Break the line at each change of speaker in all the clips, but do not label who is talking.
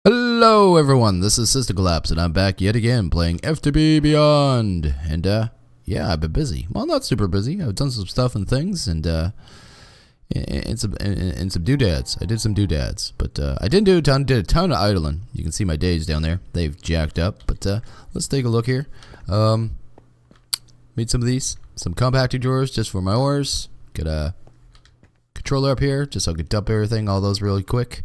Hello everyone, this is SystemCollapse and I'm back yet again playing FTB Beyond. And yeah, I've been busy. Well, not super busy. I've done some stuff and things and some doodads. I did some doodads, but I didn't do a ton. Did a ton of idling. You can see my days down there. They've jacked up. But let's take a look here. Made some of these, some compacting drawers just for my ores. Got a controller up here just so I could dump everything, all those really quick.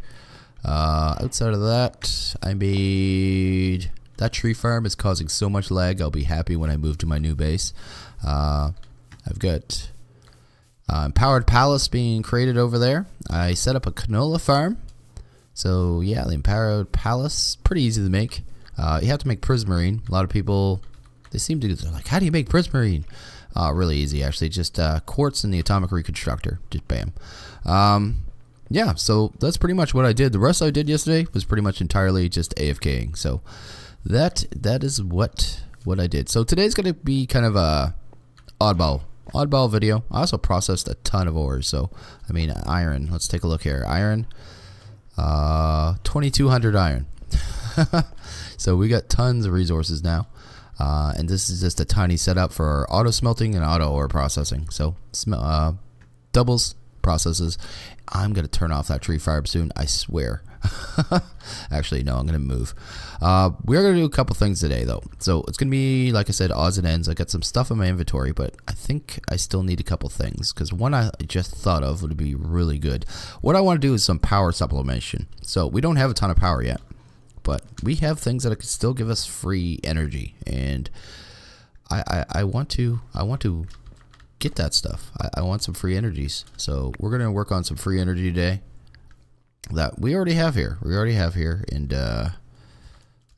Outside of that, I made that tree farm is causing so much lag. I'll be happy when I move to my new base. I've got empowered palace being created over there. I set up a canola farm. So yeah, the empowered palace, pretty easy to make. You have to make prismarine. A lot of people, they're like, how do you make prismarine? Really easy actually. Just quartz in the atomic reconstructor. Just bam. Yeah, so that's pretty much what I did. The rest I did yesterday was pretty much entirely just AFKing. So that is what I did. So today's going to be kind of a oddball video. I also processed a ton of ores. So I mean iron. Let's take a look here. Iron, 2,200 iron. So we got tons of resources now. And this is just a tiny setup for auto smelting and auto ore processing. So doubles processes. I'm gonna turn off that tree farm soon, I swear. Actually, no, I'm gonna move. We're gonna do a couple things today though. So it's gonna be, like I said, odds and ends. I got some stuff in my inventory, but I think I still need a couple things because one I just thought of would be really good. What I want to do is some power supplementation. So we don't have a ton of power yet, but we have things that could still give us free energy, and I want to get that stuff. I want some free energies. So we're going to work on some free energy today that we already have here. And I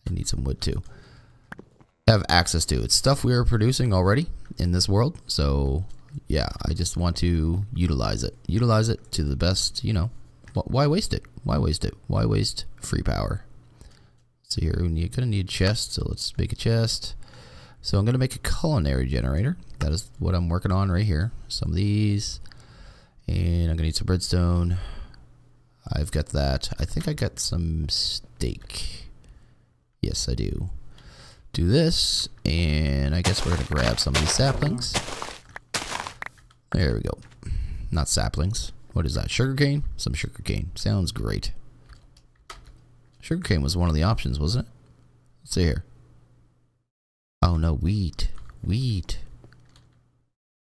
need some wood too. Have access to. It's stuff we are producing already in this world. So yeah, I just want to utilize it. Utilize it to the best, you know. Why waste it? Why waste it? Why waste free power? So here, you're going to need a chest. So let's make a chest. So I'm going to make a culinary generator. That is what I'm working on right here. Some of these. And I'm going to need some redstone. I've got that. I think I got some steak. Yes, I do. Do this. And I guess we're going to grab some of these saplings. There we go. Not saplings. What is that? Sugarcane? Some sugarcane. Sounds great. Sugarcane was one of the options, wasn't it? Let's see here. Oh no, wheat. Wheat.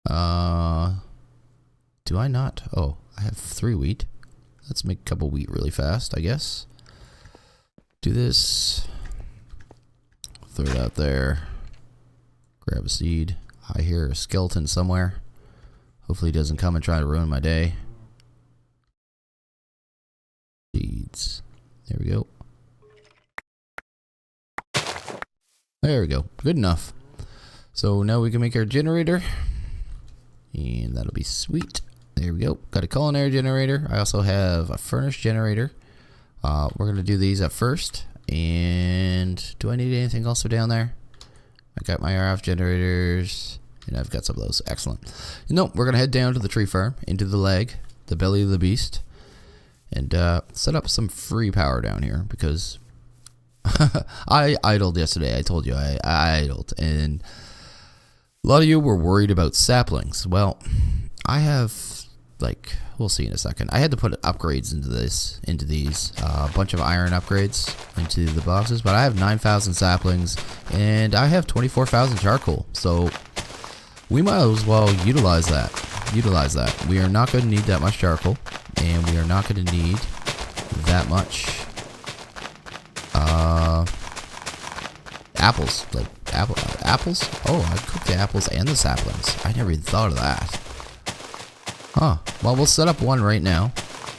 Do I not? Oh, I have 3 wheat. Let's make a couple wheat really fast, I guess. Do this. Throw it out there. Grab a seed. I hear a skeleton somewhere. Hopefully he doesn't come and try to ruin my day. Seeds. There we go. There we go. Good enough. So now we can make our generator. And that'll be sweet. There we go. Got a culinary generator. I also have a furnace generator. We're going to do these at first. And do I need anything else down there? I got my RF generators. And I've got some of those. Excellent. No, we're going to head down to the tree farm. Into the leg. The belly of the beast. And set up some free power down here. Because I idled yesterday. I told you I idled. And a lot of you were worried about saplings. Well, I have, like, we'll see in a second. I had to put upgrades into these, a bunch of iron upgrades into the boxes, but I have 9,000 saplings and I have 24,000 charcoal. So we might as well utilize that. We are not going to need that much charcoal, and we are not going to need that much apples. Like apples? Oh, I cooked the apples and the saplings. I never even thought of that. Huh. Well, we'll set up one right now.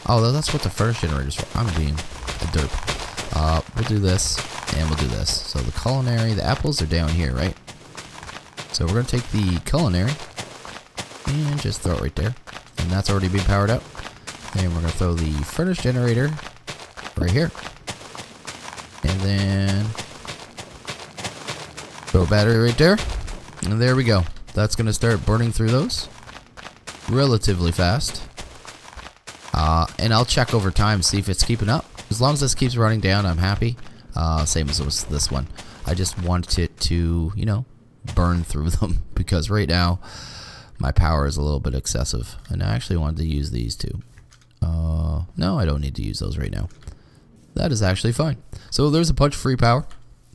Oh, that's what the furnace generator's for. I'm being a derp. We'll do this, and we'll do this. So the culinary, the apples are down here, right? So we're going to take the culinary and just throw it right there. And that's already been powered up. And we're going to throw the furnace generator right here. And then throw a battery right there. And there we go. That's going to start burning through those relatively fast. And I'll check over time, see if it's keeping up. As long as this keeps running down, I'm happy. Same as this one. I just want it to, you know, burn through them because right now my power is a little bit excessive, and I actually wanted to use these too. No, I don't need to use those right now. That is actually fine. So there's a bunch of free power.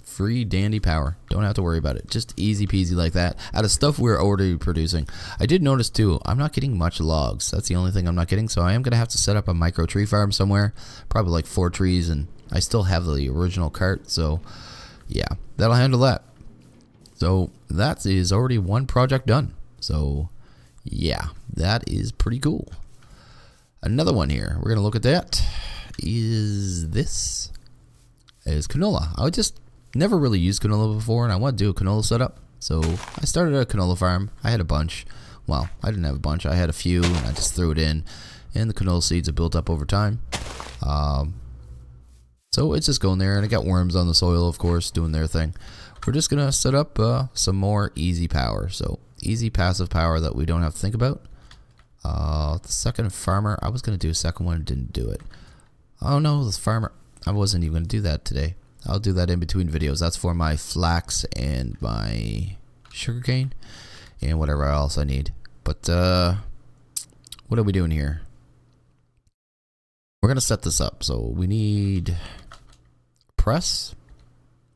Free dandy power. Don't have to worry about it. Just easy peasy like that. Out of stuff we're already producing. I did notice too, I'm not getting much logs. That's the only thing I'm not getting. So I am going to have to set up a micro tree farm somewhere. Probably like 4 trees, and I still have the original cart. So yeah, that'll handle that. So that is already one project done. So yeah, that is pretty cool. Another one here. We're going to look at that. Is canola. I just never really used canola before, and I want to do a canola setup. So I started a canola farm. I had a bunch. Well, I didn't have a bunch. I had a few, and I just threw it in, and the canola seeds have built up over time. So it's just going there, and I got worms on the soil, of course, doing their thing. We're just gonna set up some more easy power. So easy passive power that we don't have to think about. The second farmer, I was gonna do a second one, didn't do it. Oh no, this farmer, I wasn't even gonna do that today. I'll do that in between videos. That's for my flax and my sugarcane and whatever else I need. But what are we doing here? We're gonna set this up. So we need press.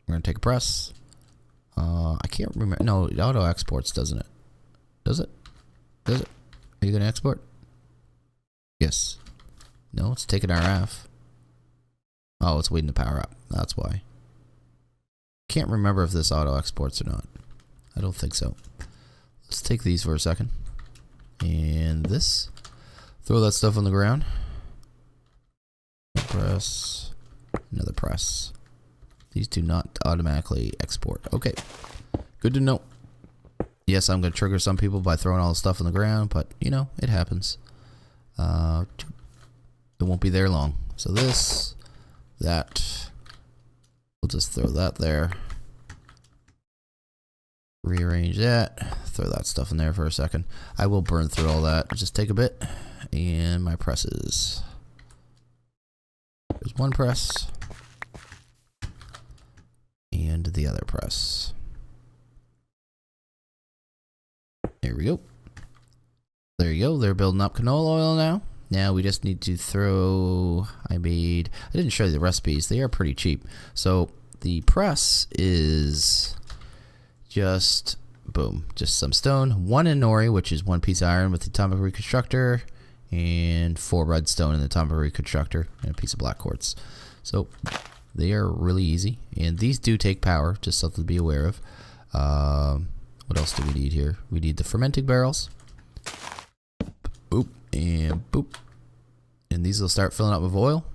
We're gonna take a press. I can't remember. No, it auto exports, doesn't it? Does it? Does it? Are you gonna export? Yes. No, it's taking RF. Oh, it's waiting to power up. That's why. Can't remember if this auto exports or not. I don't think so. Let's take these for a second. And this. Throw that stuff on the ground. Press. Another press. These do not automatically export. Okay. Good to know. Yes, I'm going to trigger some people by throwing all the stuff on the ground, but, you know, it happens. It won't be there long. So this, that, we'll just throw that there. Rearrange that. Throw that stuff in there for a second. I will burn through all that. Just take a bit. And my presses. There's one press. And the other press. There we go. There you go. They're building up canola oil now. Now we just need to throw, I didn't show you the recipes. They are pretty cheap. So the press is just, boom, just some stone. 1 nori, which is 1 piece of iron with the atomic reconstructor, and 4 redstone in the atomic reconstructor, and a piece of black quartz. So they are really easy. And these do take power, just something to be aware of. What else do we need here? We need the fermenting barrels. Boop and boop. And these will start filling up with oil.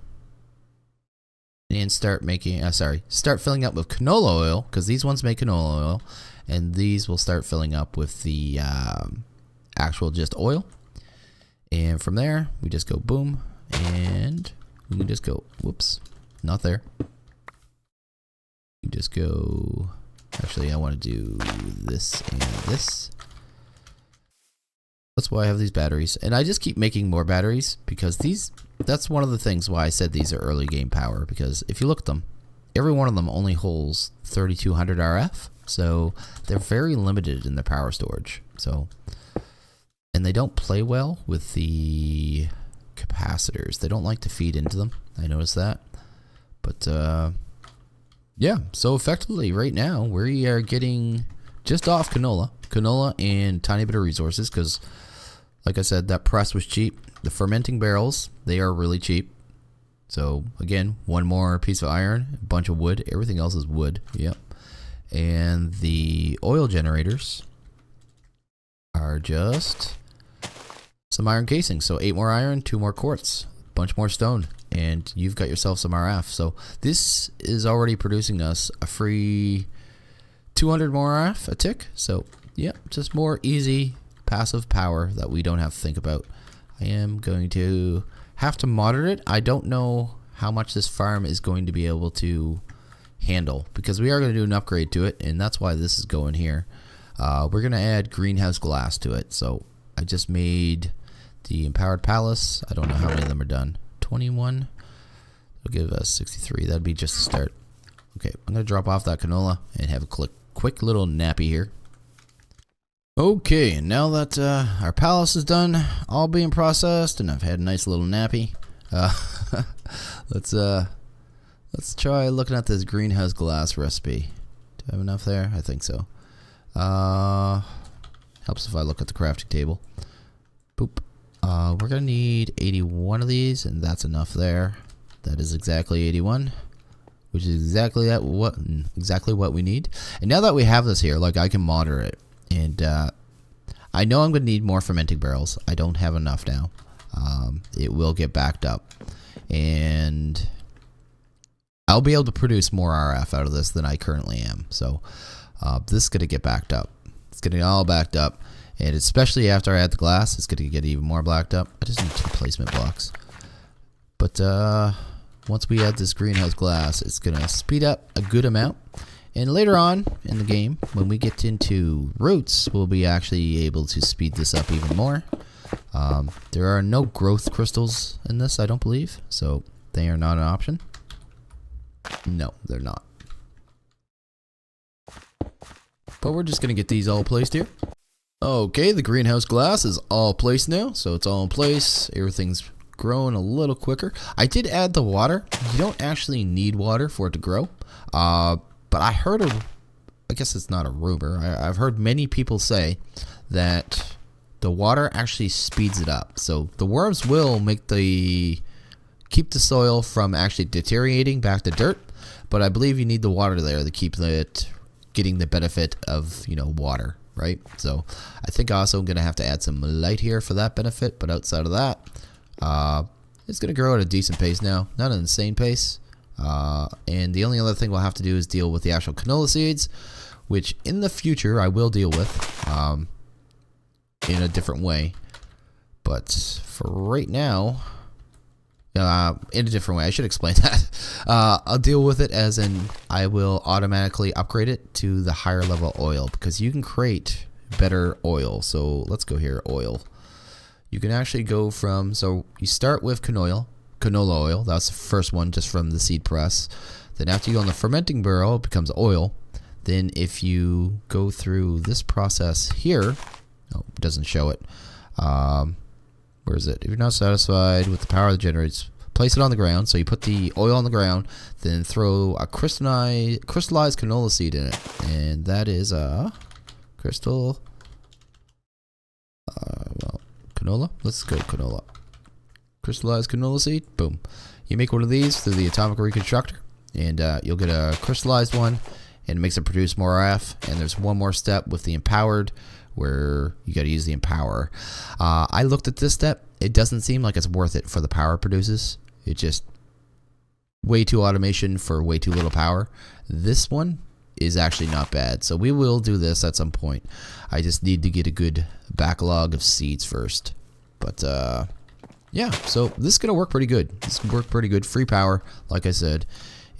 And start making, start filling up with canola oil, because these ones make canola oil. And these will start filling up with the actual just oil. And from there, we just go boom. And we can just go, whoops, not there. We just go, actually I want to do this and this. That's why I have these batteries. And I just keep making more batteries because that's one of the things why I said these are early game power. Because if you look at them, every one of them only holds 3200 RF. So they're very limited in their power storage. So, and they don't play well with the capacitors. They don't like to feed into them. I noticed that. But yeah, so effectively right now we are getting just off canola and tiny bit of resources, because like I said, that press was cheap. The fermenting barrels, they are really cheap. So again, 1 more piece of iron, a bunch of wood, everything else is wood. Yep. And the oil generators are just some iron casing. So 8 more iron, 2 more quartz, a bunch more stone, and you've got yourself some RF. So this is already producing us a free 200 more RF a tick. So yeah, just more easy passive power that we don't have to think about. I am going to have to monitor it. I don't know how much this farm is going to be able to handle, because we are going to do an upgrade to it, and that's why this is going here. We're going to add greenhouse glass to it. So I just made the empowered palace. I don't know how many of them are done. 21. I'll give us 63. That'd be just a start. Okay, I'm gonna drop off that canola and have a quick little nappy here. Okay, now that our palace is done, all being processed, and I've had a nice little nappy, let's try looking at this greenhouse glass recipe. Do I have enough there? I think so. Helps if I look at the crafting table. Boop. We're gonna need 81 of these, and that's enough there. That is exactly 81, which is exactly what we need. And now that we have this here, like, I can moderate it. And I know I'm going to need more fermenting barrels. I don't have enough now. It will get backed up. And I'll be able to produce more RF out of this than I currently am. So this is going to get backed up. It's going to get all backed up. And especially after I add the glass, it's going to get even more blacked up. I just need 2 placement blocks. But once we add this greenhouse glass, it's going to speed up a good amount. And later on in the game, when we get into roots, we'll be actually able to speed this up even more. There are no growth crystals in this, I don't believe, so they are not an option. No, they're not. But we're just going to get these all placed here. Okay, the greenhouse glass is all placed now, so it's all in place. Everything's growing a little quicker. I did add the water. You don't actually need water for it to grow. But I heard I guess it's not a rumor. I've heard many people say that the water actually speeds it up. So the worms will keep the soil from actually deteriorating back to dirt. But I believe you need the water there to keep it getting the benefit of, water, right? So I think also I'm going to have to add some light here for that benefit. But outside of that, it's going to grow at a decent pace now. Not an insane pace. And the only other thing we'll have to do is deal with the actual canola seeds, which in the future I will deal with in a different way. But for right now, in a different way, I should explain that. I'll deal with it as in I will automatically upgrade it to the higher level oil, because you can create better oil. So let's go here, oil. You can actually go from, so you start with canola oil. That's the first one, just from the seed press. Then after you go on the fermenting barrel, it becomes oil. Then if you go through this process here, it doesn't show it. Where is it? If you're not satisfied with the power that generates, place it on the ground. So you put the oil on the ground, then throw a crystallized canola seed in it, and that is a canola. Let's go canola. Crystallized canola seed, boom. You make one of these through the atomic reconstructor, and you'll get a crystallized one, and it makes it produce more RF. And there's one more step with the empowered, where you got to use the empower. I looked at this step. It doesn't seem like it's worth it for the power it produces. It's just way too automation for way too little power. This one is actually not bad, so we will do this at some point. I just need to get a good backlog of seeds first. But yeah, so this is going to work pretty good. This can work pretty good. Free power, like I said.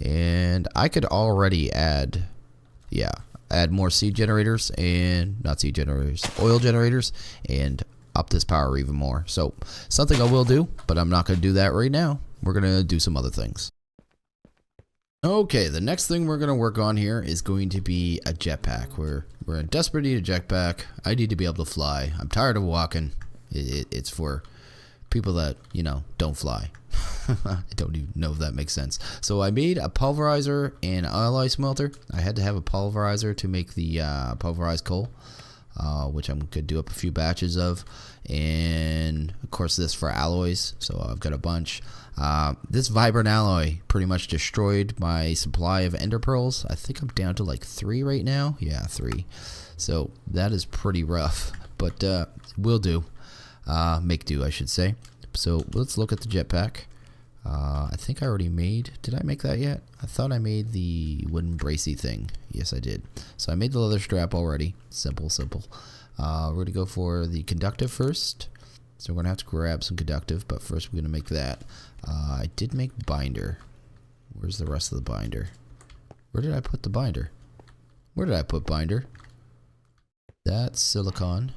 And I could already add more seed generators, and not seed generators, oil generators, and up this power even more. So something I will do, but I'm not going to do that right now. We're going to do some other things. Okay, the next thing we're going to work on here is going to be a jetpack. We're in desperate need of jetpack. I need to be able to fly. I'm tired of walking. It's for people that, don't fly. I don't even know if that makes sense. So I made a pulverizer and alloy smelter. I had to have a pulverizer to make the pulverized coal, which I'm going to do up a few batches of. And of course this for alloys. So I've got a bunch. This vibrant alloy pretty much destroyed my supply of ender pearls. I think I'm down to like 3 right now. Yeah, 3. So that is pretty rough, but will do. Make do, I should say. So let's look at the jetpack. I think I already made, did I make that yet? I thought I made the wooden bracey thing. Yes, I did. So I made the leather strap already. Simple. We're going to go for the conductive first. So we're going to have to grab some conductive, but first we're going to make that. I did make binder. Where's the rest of the binder? Where did I put the binder? Where did I put binder? That's silicon.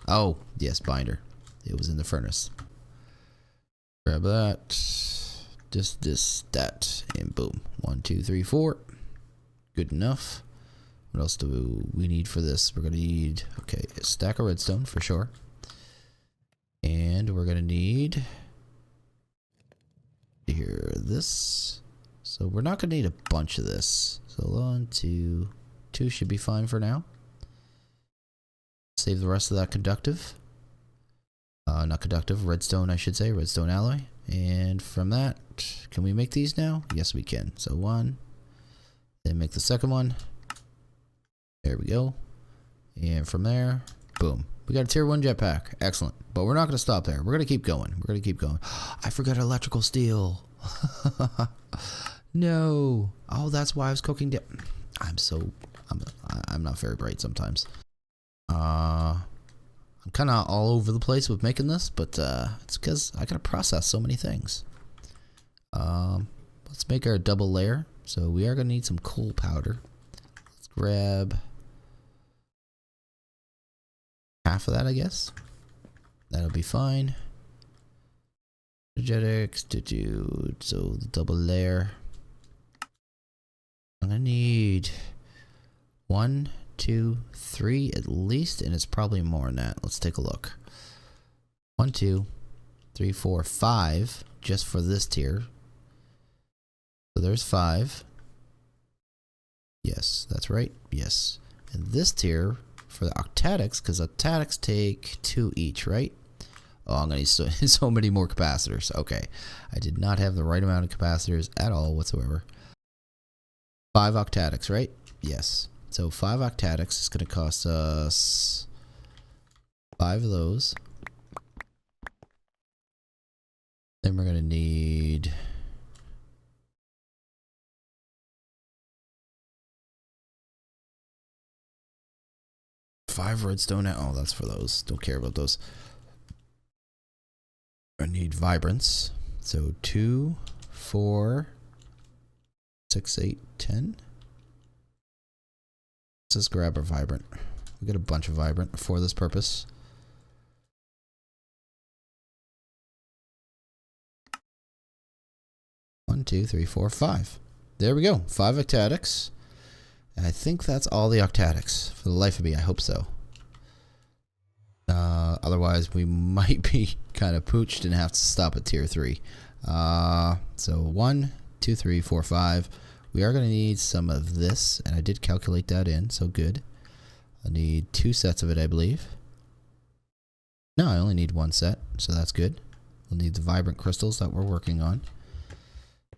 Oh, yes, binder. It was in the furnace. Grab that. Just this, that, and boom. 1, 2, 3, 4. Good enough. What else do we need for this? We're gonna need, okay, a stack of redstone for sure. And we're gonna need here this. So we're not gonna need a bunch of this. So 1, 2 should be fine for now. Save the rest of that conductive. Not conductive, redstone I should say, redstone alloy. And from that, can we make these now? Yes we can. So 1, then make the second one. There we go. And from there, boom. We got a tier 1 jetpack. Excellent. But we're not going to stop there. We're going to keep going. We're going to keep going. I forgot electrical steel. No. Oh, that's why I was cooking dip. I'm not very bright sometimes. I'm kind of all over the place with making this, but it's because I got to process so many things. Let's make our double layer. So we are going to need some coal powder. Let's grab half of that, I guess. That'll be fine. Energetics to do, so the double layer. I'm gonna need 1, 2, 3 at least, and it's probably more than that. Let's take a look. 1, 2, 3, 4, 5 just for this tier. So there's 5. Yes, that's right. Yes. And this tier for the octadics, because octadics take 2 each, right? Oh, I'm going to need so many more capacitors. Okay. I did not have the right amount of capacitors at all whatsoever. 5 octadics, right? Yes. So 5 octadics is going to cost us 5 of those. Then we're going to need 5 redstone. Oh, that's for those. Don't care about those. I need vibrance. So 2, 4, 6, 8, 10. Let's just grab our vibrant. We got a bunch of vibrant for this purpose. One, 2, 3, 4, 5. There we go. 5 octadics. And I think that's all the octadics. For the life of me, I hope so. Otherwise, we might be kind of pooched and have to stop at tier 3. So 1, 2, 3, 4, 5. We are going to need some of this, and I did calculate that in, so good. I need 2 sets of it, I believe. No, I only need 1 set, so that's good. We'll need the vibrant crystals that we're working on,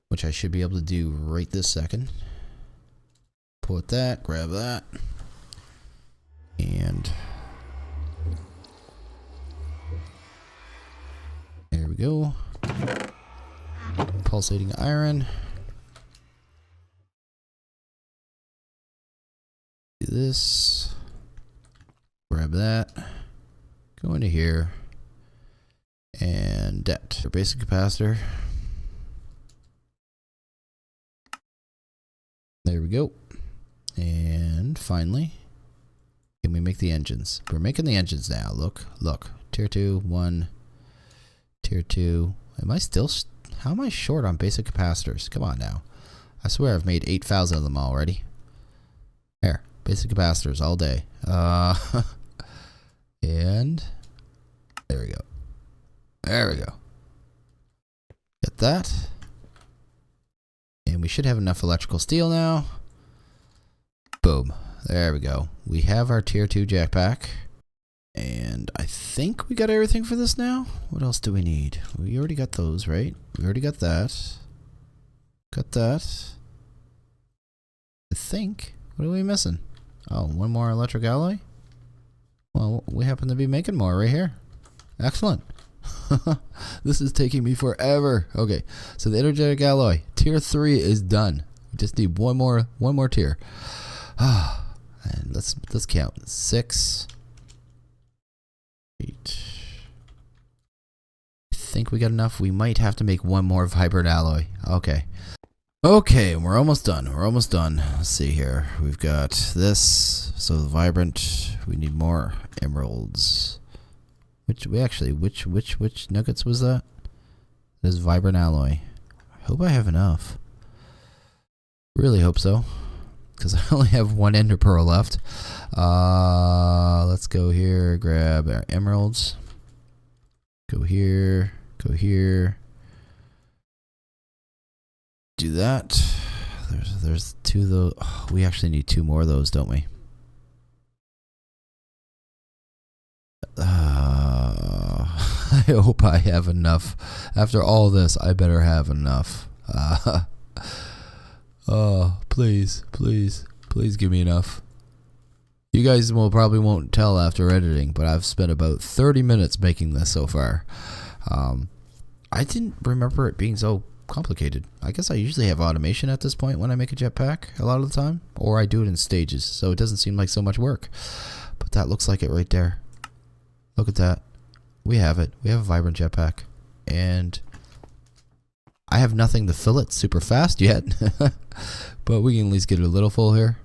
which I should be able to do right this second. Put that, grab that, and there we go. Pulsating iron. Do this. Grab that. Go into here. And that. Our basic capacitor. There we go. And finally, can we make the engines? We're making the engines now. Look, look. Tier 2, 1. Tier 2. Am I still... How am I short on basic capacitors? Come on now. I swear I've made 8,000 of them already. There. Basic capacitors all day. And... There we go. There we go. Get that. And we should have enough electrical steel now. Boom. There we go. We have our tier 2 jetpack. And I think we got everything for this now. What else do we need? We already got those, right? We already got that. Got that. I think. What are we missing? Oh, 1 more electric alloy? Well, we happen to be making more right here. Excellent. This is taking me forever. Okay, so the energetic alloy, tier 3 is done. We just need one more tier. And let's count. 6, 8. I think we got enough. We might have to make 1 more vibrant alloy. Okay. Okay, we're almost done. We're almost done. Let's see here. We've got this. So the vibrant. We need more emeralds. Which nuggets was that? This vibrant alloy. Hope I have enough. Really hope so, because I only have one ender pearl left. Let's go here, grab our emeralds. Go here, go here. Do that. There's two of those. Oh, we actually need two more of those, don't we? I hope I have enough. After all this, I better have enough. Oh, please, please, please give me enough. You guys probably won't tell after editing, but I've spent about 30 minutes making this so far. I didn't remember it being so complicated. I guess I usually have automation at this point when I make a jetpack a lot of the time, or I do it in stages, so it doesn't seem like so much work. But that looks like it right there. Look at that. We have it. We have a vibrant jetpack, and I have nothing to fill it super fast yet, but we can at least get it a little full here.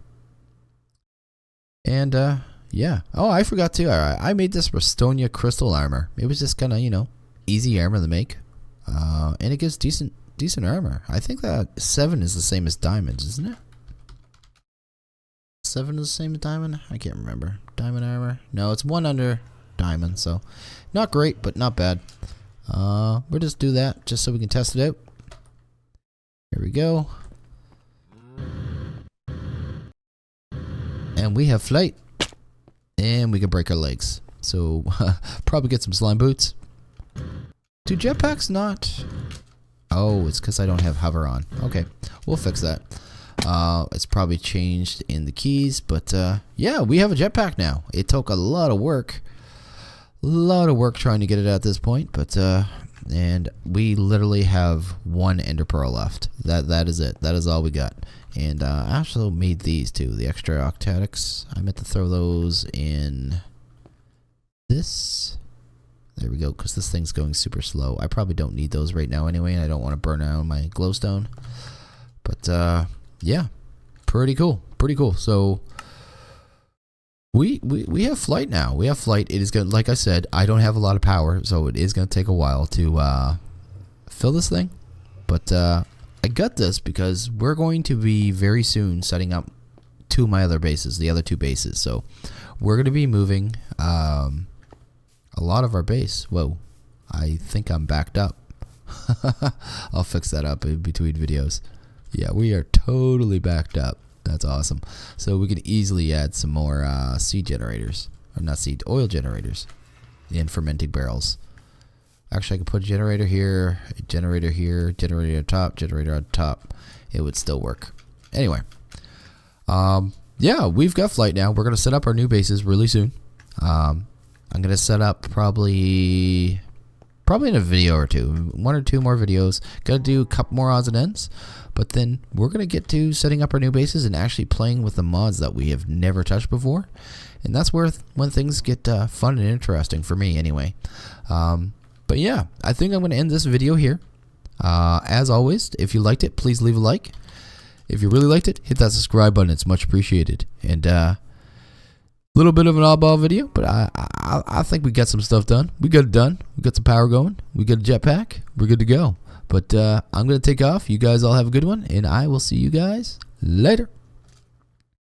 And yeah. Oh, I forgot to. I made this Restonia crystal armor. It was just kind of, you know, easy armor to make, and it gives decent armor. I think that 7 is the same as diamonds, isn't it? 7 is the same as diamond? I can't remember. Diamond armor? No, it's 1 under diamond, so not great, but not bad. We'll just do that just so we can test it out. Here we go. And we have flight. And we can break our legs. So probably get some slime boots. Do jetpacks not? Oh, it's because I don't have hover on. Okay, we'll fix that. It's probably changed in the keys, but yeah, we have a jetpack now. It took a lot of work. Trying to get it at this point, but and we literally have 1 ender pearl left. That is it. That is all we got. And I also made these too, the extra octatics. I meant to throw those in this. There we go, because this thing's going super slow. I probably don't need those right now anyway, and I don't want to burn out my glowstone. But yeah, pretty cool. So we have flight now. We have flight. It is going to, like I said, I don't have a lot of power, so it is going to take a while to fill this thing. But I got this because we're going to be very soon setting up 2 of my other bases, the other 2 bases. So we're going to be moving a lot of our base. Whoa, I think I'm backed up. I'll fix that up in between videos. Yeah, we are totally backed up. That's awesome. So we can easily add some more seed generators, or not seed, oil generators in fermenting barrels. Actually, I could put a generator here, generator on top, generator on top. It would still work. Anyway, yeah, we've got flight now. We're gonna set up our new bases really soon. I'm gonna set up probably in a video or 2, 1 or 2 more videos. Gotta do a couple more odds and ends, but then we're gonna get to setting up our new bases and actually playing with the mods that we have never touched before, and that's when things get fun and interesting for me anyway. But yeah, I think I'm gonna end this video here. As always, if you liked it, please leave a like. If you really liked it, hit that subscribe button. It's much appreciated. And little bit of an oddball video, but I think we got some stuff done. We got it done. We got some power going. We got a jetpack. We're good to go. But I'm going to take off. You guys all have a good one, and I will see you guys later.